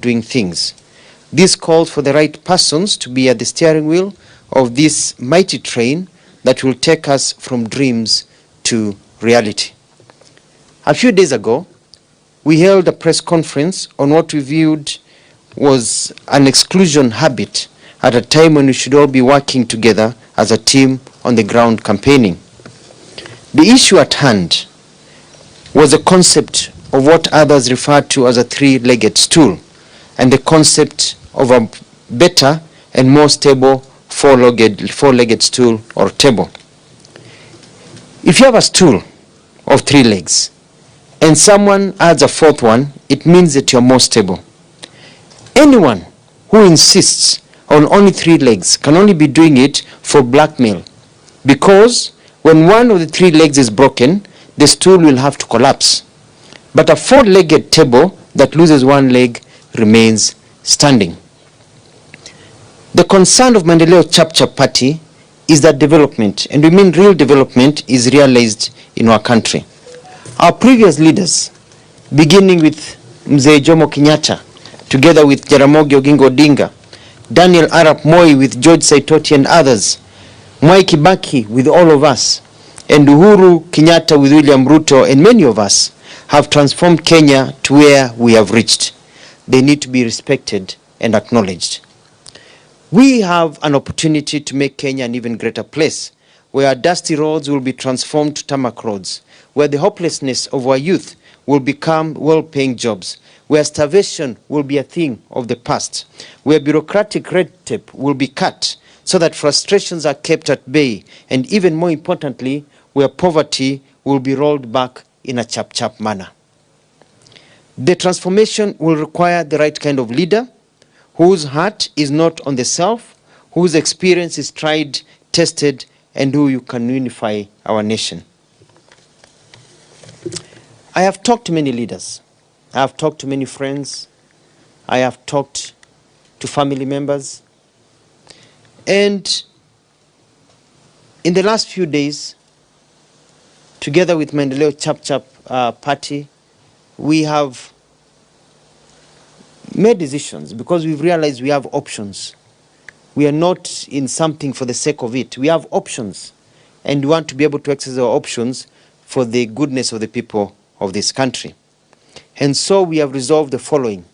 doing things. This calls for the right persons to be at the steering wheel of this mighty train that will take us from dreams to reality. A few days ago, we held a press conference on what we viewed was an exclusion habit at a time when we should all be working together as a team on the ground campaigning. The issue at hand was the concept of what others refer to as a three-legged stool, and the concept of a better and more stable four-legged stool or table. If you have a stool of 3 legs and someone adds a 4th one, it means that you're more stable. Anyone who insists on only 3 legs can only be doing it for blackmail, because when one of the 3 legs is broken, the stool will have to collapse. But a 4-legged table that loses 1 leg remains standing. The concern of Maendeleo Chap Party is that development, and we mean real development, is realized in our country. Our previous leaders, beginning with Mzee Jomo Kenyatta, together with Jaramogi Oginga Odinga, Daniel Arap Moi with George Saitoti and others, Mwai Kibaki with all of us, and Uhuru Kenyatta with William Ruto and many of us, have transformed Kenya to where we have reached. They need to be respected and acknowledged. We have an opportunity to make Kenya an even greater place, where our dusty roads will be transformed to tarmac roads, where the hopelessness of our youth will become well-paying jobs, where starvation will be a thing of the past, where bureaucratic red tape will be cut so that frustrations are kept at bay, and even more importantly, where poverty will be rolled back in a chap manner. The transformation will require the right kind of leader, whose heart is not on the self, whose experience is tried, tested, and who you can unify our nation. I have talked to many leaders. I have talked to many friends. I have talked to family members. And in the last few days, together with Maendeleo Chap Party, we have made decisions because we've realized we have options. We are not in something for the sake of it. We have options, and we want to be able to exercise our options for the goodness of the people of this country. And so we have resolved the following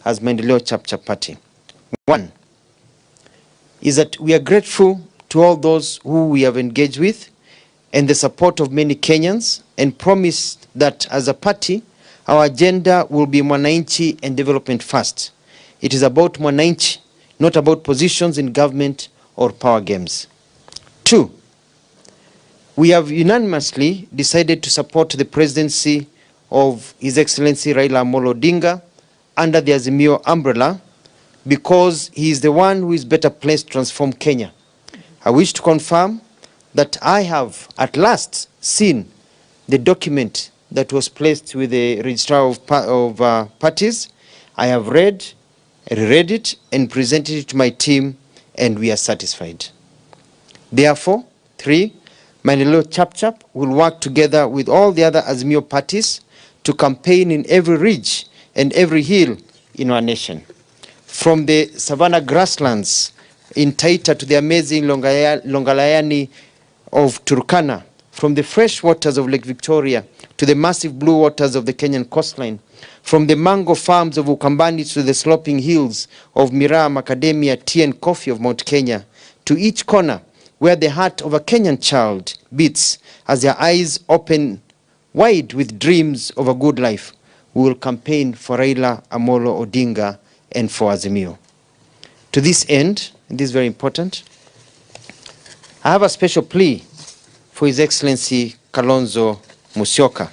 as Maendeleo Chap Party. 1 is that we are grateful to all those who we have engaged with and the support of many Kenyans, and promised that as a party, our agenda will be Mwananchi and development first. It is about Mwananchi, not about positions in government or power games. 2, we have unanimously decided to support the presidency of His Excellency Raila Amolo Odinga under the Azimio umbrella, because he is the one who is better placed to transform Kenya. I wish to confirm that I have at last seen the document that was placed with the registrar of parties. I have read it and presented it to my team, and we are satisfied. Therefore, 3, Maendeleo Chap will work together with all the other Azimio parties to campaign in every ridge and every hill in our nation. From the savanna grasslands in Taita to the amazing Longalayani of Turkana, from the fresh waters of Lake Victoria to the massive blue waters of the Kenyan coastline, from the mango farms of Ukambani to the sloping hills of Miraa, Macadamia, tea and coffee of Mount Kenya, to each corner where the heart of a Kenyan child beats as their eyes open wide with dreams of a good life, we will campaign for Raila Amolo Odinga and for Azimio. To this end, and this is very important, I have a special plea for His Excellency Kalonzo Musyoka.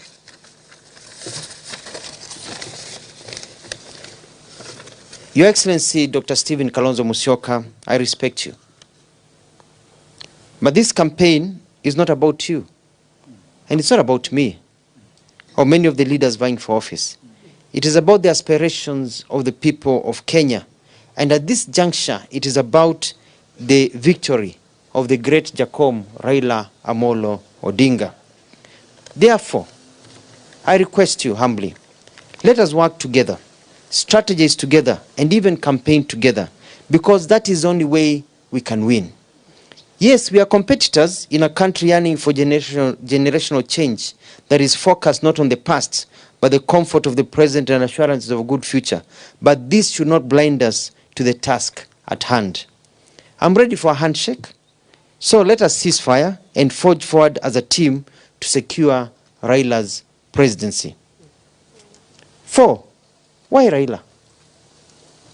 Your Excellency Dr. Stephen Kalonzo Musyoka, I respect you. But this campaign is not about you, and it's not about me or many of the leaders vying for office. It is about the aspirations of the people of Kenya. And at this juncture, it is about the victory of the great Jacom Raila Amolo Odinga. Therefore, I request you humbly, let us work together strategize together, and even campaign together, because that is the only way we can win. Yes, we are competitors in a country yearning for generational change that is focused not on the past, but the comfort of the present and assurances of a good future. But this should not blind us to the task at hand. I'm ready for a handshake. So let us cease fire and forge forward as a team to secure Raila's presidency. 4. Why Raila?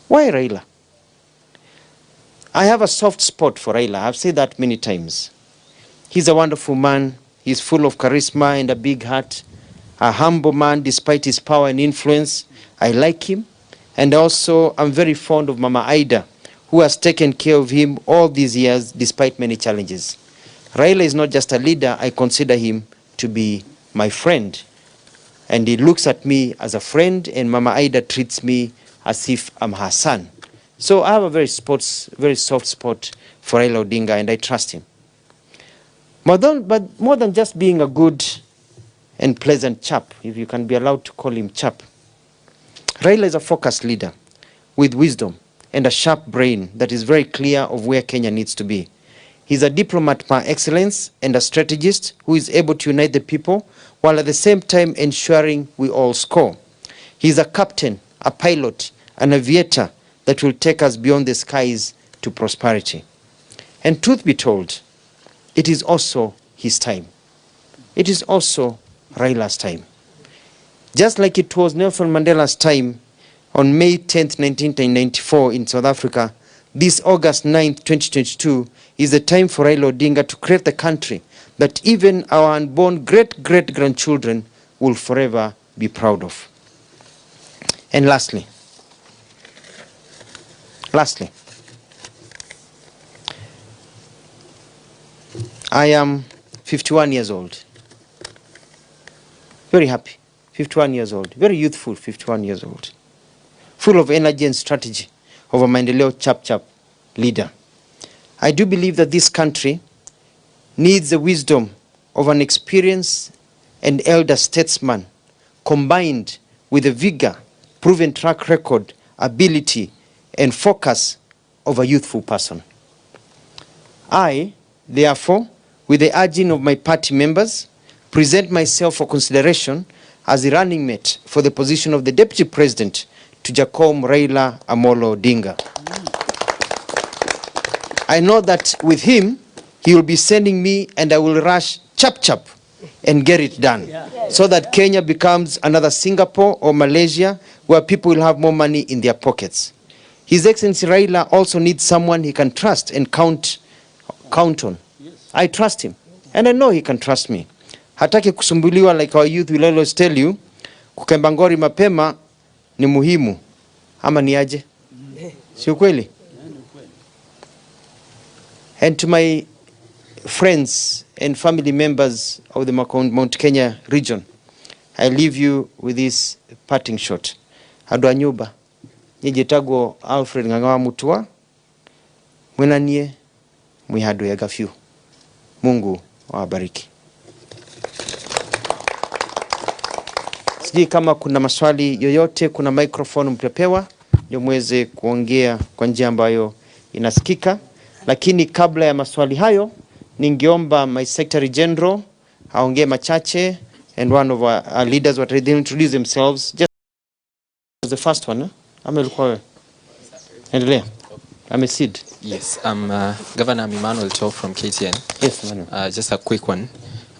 Why Raila? I have a soft spot for Raila. I've said that many times. He's a wonderful man. He's full of charisma and a big heart. A humble man despite his power and influence. I like him. And also, I'm very fond of Mama Aida, who has taken care of him all these years despite many challenges. Raila is not just a leader. I consider him to be my friend. And he looks at me as a friend, and Mama Aida treats me as if I'm her son. So I have a very soft spot for Raila Odinga, and I trust him. But more than just being a good and pleasant chap, if you can be allowed to call him chap, Raila is a focused leader with wisdom and a sharp brain that is very clear of where Kenya needs to be. He's a diplomat par excellence and a strategist who is able to unite the people while at the same time ensuring we all score. He's a captain, a pilot, an aviator that will take us beyond the skies to prosperity. And truth be told, it is also his time. It is also Raila's time. Just like it was Nelson Mandela's time on May 10th, 1994 in South Africa, this August 9th, 2022 is the time for Raila Odinga to create the country that even our unborn great-great-grandchildren will forever be proud of. And lastly, I am 51 years old. Very happy, 51 years old. Very youthful, 51 years old. Full of energy and strategy of a Maendeleo chap leader. I do believe that this country needs the wisdom of an experienced and elder statesman combined with the vigor, proven track record, ability, and focus of a youthful person. I, therefore, with the urging of my party members, present myself for consideration as the running mate for the position of the Deputy President to Jacom Raila Amolo Odinga. I know that with him, he will be sending me and I will rush chap and get it done. So that Kenya becomes another Singapore or Malaysia where people will have more money in their pockets. His Excellency Raila also needs someone he can trust and count on. I trust him, and I know he can trust me. Hataki kusumbuliwa, like our youth will always tell you, kukemba ngori mapema ni muhimu. Ama ni aje? Si ukweli? And to my friends and family members of the Mount Kenya region, I leave you with this parting shot. Adwa nyuba, Gov Alifred Mutua, mwenanie mwihadu ya gafyu. Mungu wabariki. Sijui kama kuna maswali yoyote, kuna microphone mpepewa, ndio muweze kuongea kwa njia ambayo inasikika. Lakini kabla ya maswali hayo, ningeomba my Secretary General aongee machache, and one of our leaders will introduce themselves. Just the first one, Amelukwa. Endelea. Sid. Yes, I'm Governor Emmanuel Cho from KTN. Yes, Emmanuel. Just a quick one.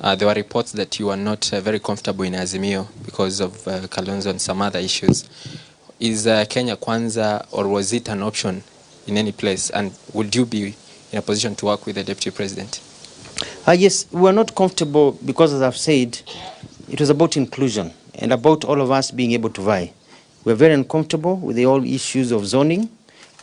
There were reports that you are not very comfortable in Azimio because of Kalonzo and some other issues. Is Kenya Kwanza, or was it an option in any place? And would you be in a position to work with the Deputy President? Yes, we are not comfortable because, as I've said, it was about inclusion and about all of us being able to vie. We're very uncomfortable with the whole issues of zoning,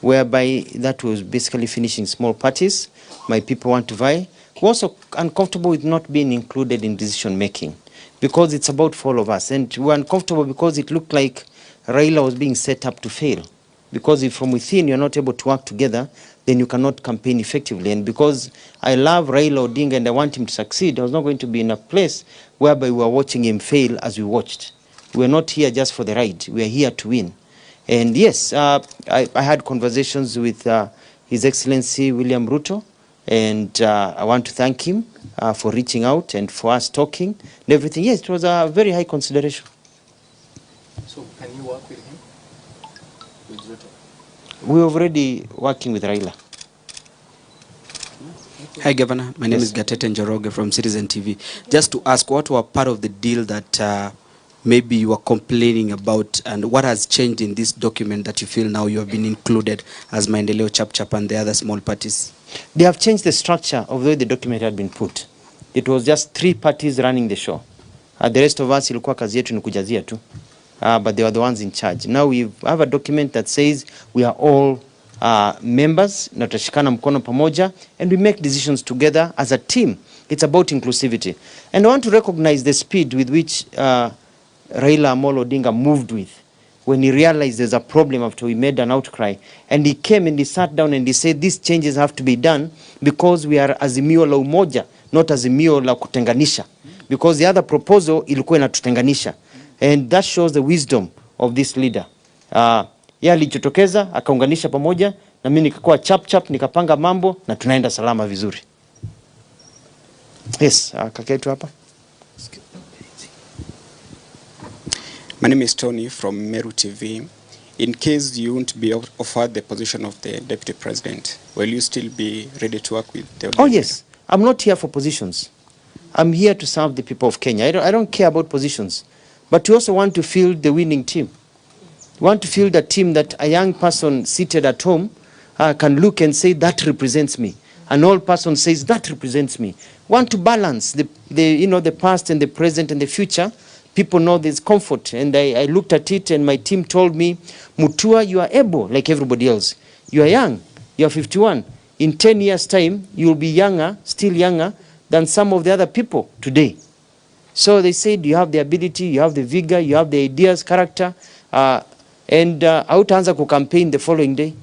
whereby that was basically finishing small parties. My people want to vie. We're also uncomfortable with not being included in decision making because it's about for all of us. And we're uncomfortable because it looked like Raila was being set up to fail. Because if from within you're not able to work together, then you cannot campaign effectively. And because I love Raila Odinga and I want him to succeed, I was not going to be in a place whereby we were watching him fail as we watched. We're not here just for the ride. We are here to win. And yes, I had conversations with His Excellency William Ruto, and I want to thank him for reaching out and for us talking and everything. Yes, it was a very high consideration. So can you work with him? With Ruto? We're already working with Raila. Hi, Governor. My name is Gatete Njoroge from Citizen TV. Just to ask, what were part of the deal that maybe you are complaining about, and what has changed in this document that you feel now you have been included as Maendeleo Chap and the other small parties? They have changed the structure of the way the document had been put. It was just 3 parties running the show. The rest of us ilikuwa kazi yetu ni kujazia tu. But they were the ones in charge. Now we have a document that says we are all members, na tutashikana mkono pamoja, and we make decisions together as a team. It's about inclusivity. And I want to recognize the speed with which Raila Amolo Odinga moved with when he realized there's a problem after we made an outcry. And he came and he sat down and he said these changes have to be done because we are Azimio la Umoja, not Azimio la kutenganisha. Because the other proposal ilikuwa inatutenganisha. And that shows the wisdom of this leader. Yeye alijitokeza akaunganisha pamoja, na mimi nikakuwa chap nikapanga mambo na tunaenda salama vizuri. Yes, kaketu hapa. My name is Tony from Meru TV. In case you won't be offered the position of the Deputy President, will you still be ready to work with the... Oh yes, I'm not here for positions. I'm here to serve the people of Kenya. I don't care about positions. But we also want to field the winning team. We want to field a team that a young person seated at home can look and say, that represents me. An old person says, that represents me. We want to balance the past and the present and the future. People know there's comfort. And I looked at it and my team told me, Mutua, you are able like everybody else. You are young. You are 51. In 10 years' time, you'll be younger, still younger, than some of the other people today. So they said, you have the ability, you have the vigor, you have the ideas, character, and hautaanza kucampaign the following day.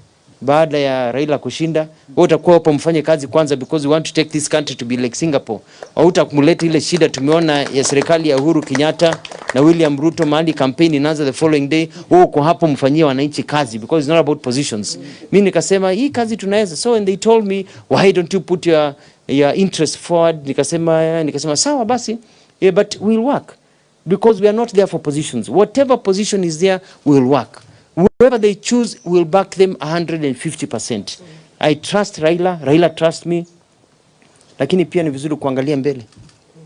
Baada ya Raila kushinda, utakuwa hapo mfanye kazi kwanza because we want to take this country to be like Singapore. Hautakumuleta ile shida tumeona ya serikali ya Uhuru Kenyatta na William Ruto mahali campaign inaanza the following day, uko hapo mfanyie wananchi kazi because it's not about positions. Mimi nikasema hii kazi tunaweza. So and they told me, why don't you put your interest forward? Nikasema sawa basi. Yeah, but we'll work because we are not there for positions. Whatever position is there, we'll work. Whoever they choose, we'll back them 150%. I trust Raila. Raila trusts me. Lakini pia ni vizuri kuangalia mbele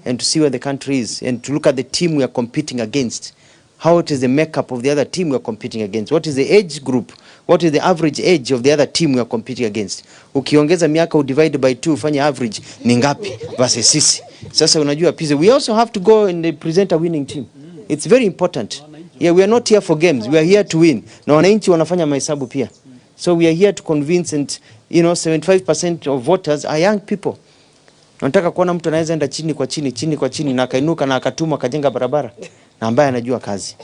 and to see where the country is and to look at the team we are competing against. How it is the makeup of the other team we are competing against. What is the age group? What is the average age of the other team we are competing against? Ukiongeza miaka divide by 2 ufanye average ni ngapi versus sisi. Sasa unajua pia we also have to go and present a winning team. It's very important. Yeah, we are not here for games. We are here to win. Na wananchi wanafanya mahesabu pia. So we are here to convince and 75% of voters are young people. Nataka kuona mtu anaweza enda chini kwa chini na akainuka na akatuma akajenga barabara na ambaye anajua kazi.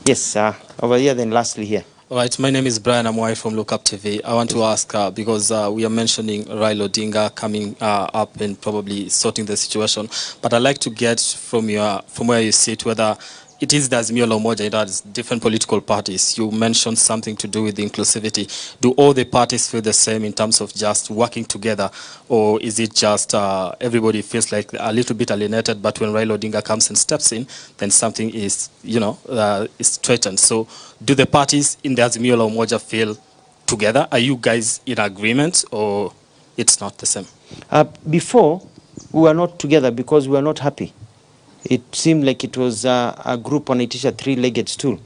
Yes, over here then lastly here. All right, my name is Brian Amwai from Look Up TV. I want to ask, because we are mentioning Raila Odinga coming up and probably sorting the situation, but I'd like to get from where you sit whether it is the Azimio la Umoja, it has different political parties. You mentioned something to do with the inclusivity. Do all the parties feel the same in terms of just working together, or is it just everybody feels like a little bit alienated, but when Raila Odinga comes and steps in, then something is, is threatened? So do the parties in the Azimio la Umoja feel together? Are you guys in agreement, or it's not the same? Before, we were not together because we were not happy. It seemed like it was a group wanaitisha 3-legged stool.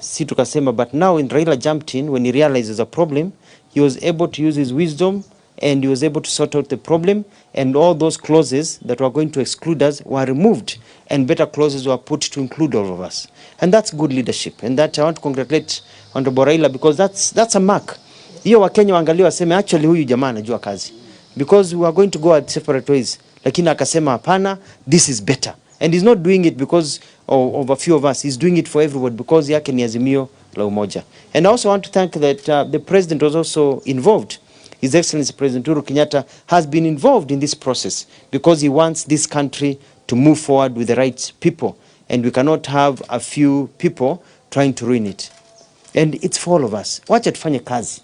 Si tukasema, but now when Raila jumped in, when he realized there's a problem, he was able to use his wisdom and he was able to sort out the problem, and all those clauses that were going to exclude us were removed and better clauses were put to include all of us. And that's good leadership, and that I want to congratulate Honorable Raila because that's a mark. Hiyo Wakenya waangalie waseme actually huyu jamaa anajua kazi, because we are going to go at separate ways. Lakini akasema hapana, this is better. And he's not doing it because of a few of us. He's doing it for everybody because yake ni Azimio la Umoja. And I also want to thank that the president was also involved. His Excellency President Uhuru Kenyatta has been involved in this process because he wants this country to move forward with the right people. And we cannot have a few people trying to ruin it. And it's for all of us. Wacha tufanye kazi.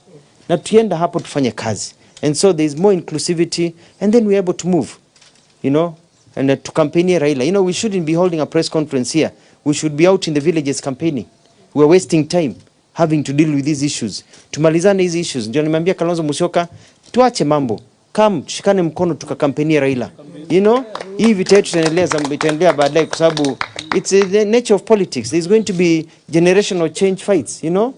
Na tuenda hapo tufanye kazi. And so there is more inclusivity, and then we're able to move, you know, and to campaign Raila. You know, we shouldn't be holding a press conference here. We should be out in the villages campaigning. We're wasting time having to deal with these issues. Tumalizane hizi issues. Ndio nimwambia Kalonzo Musyoka, tuache mambo. Come, tushikane mkono tukakampenia Raila. You know, hii vita yetu itaendelea baadaye kwa sababu it's the nature of politics. There's going to be generational change fights, you know.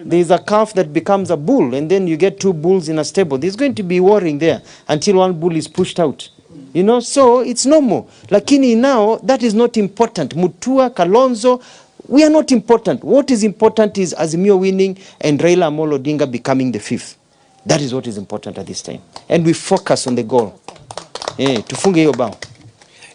There's a calf that becomes a bull, and then you get two bulls in a stable. There's going to be warring there until one bull is pushed out. You know, so it's normal. Lakini now, that is not important. Mutua, Kalonzo, we are not important. What is important is Azimio winning and Raila Amolo Odinga becoming the 5th. That is what is important at this time. And we focus on the goal. Tufunge hiyo bao.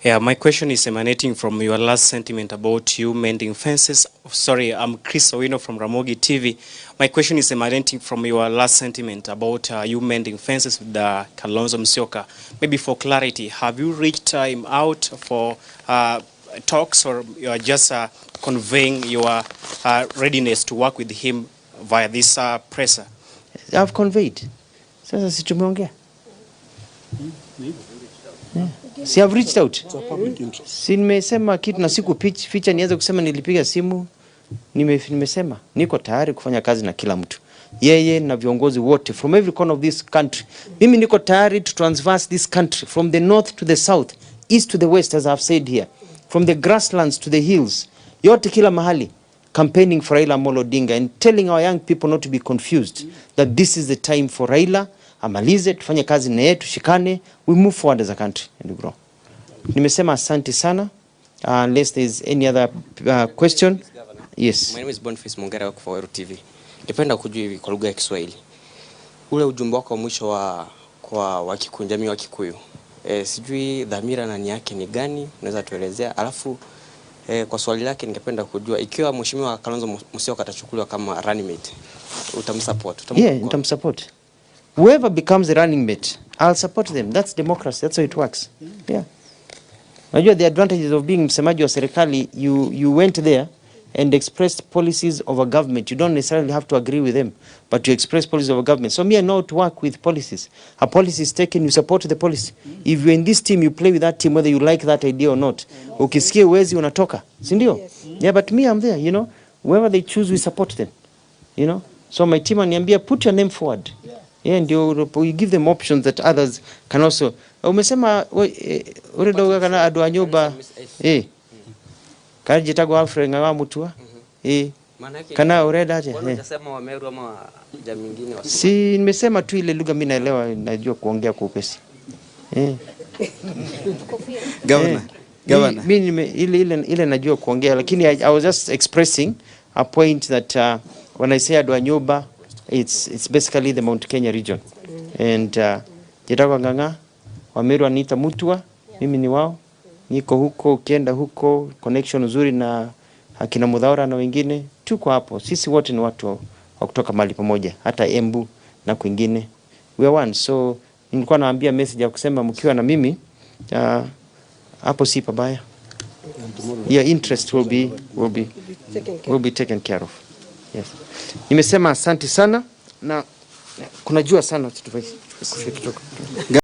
Yeah, my question is emanating from your last sentiment about you mending fences. Sorry, I'm Chris Owino from Ramogi TV. My question is emanating from your last sentiment about you mending fences with Kalonzo Musyoka. Maybe for clarity, have you reached him out for talks, or you are just conveying your readiness to work with him via this presser? I've conveyed. Sasa si tumeongea. Si I've reached out. Si nimesema kitu na siku ficha nianze kusema nilipiga simu. Nimesema niko tayari kufanya kazi na kila mtu. Yeye na viongozi wote from every corner of this country. Mimi niko tayari to transverse this country from the north to the south, east to the west, as I've said here. From the grasslands to the hills. Yote kila mahali. Campaigning for Raila Amolo Odinga and telling our young people not to be confused. That this is the time for Raila. Amalize, tufanye kazi na yetu, shikane, we move forward as a country and we grow. Nimesema asante sana. Unless there is any other question. Yes. My name is Boniface Mongera, work for TV. Nipenda kujua hivi kwa lugha ya Kiswahili. Ule ujumbe wako wa mwisho kwa jamii wa Kikuyu. Sijui dhamira na nia yake ni gani, unaweza tuelezea? Alafu kwa swali lake ningependa kujua ikiwa Mheshimiwa Kalonzo Musyoka atachukuliwa kama running mate, utamsupport? Yeah, nitamsupport. Whoever becomes the running mate, I'll support them. That's democracy. That's how it works. Yeah. Unajua the advantages of being msemaji wa serikali, you went there and expressed policies of a government. You don't necessarily have to agree with them, but you express policies of a government. So me, I know how to work with policies. A policy is taken, you support the policy. If you're in this team, you play with that team, whether you like that idea or not. Ukisikia uwezi unatoka, si ndio? Yeah, but me, I'm there, you know. Whoever they choose, we support them. You know? So my team ananiambia, put your name forward. Yeah, ndio we give them options that others can also. Umesema ule dogo kana adwa nyoba kaji Gov Alifred Mutua kana ureda aje unasema wa Meru ama jamii nyingine wa si nimesema tu ile lugha mimi naelewa, najua kuongea kwa upesi. Governor mimi ile najua kuongea, lakini I was just expressing a point that when I say adwa nyoba, it's basically the Mount Kenya region. And Jitagwa Nganga wa Meru aniita Mutua, mimi ni wao. Niko huko, ukienda huko, connection nzuri na akina Mudhaura na wengine, tuko hapo. Sisi wote ni watu wa kutoka mahali pamoja, hata Embu na kwingine. We are one. So nilikuwa naambia message ya kusema mkiwa na mimi hapo si pabaya. Your interest will be taken care of. Yes. Nimesema asante sana na kuna jua sana tutufai kutoka.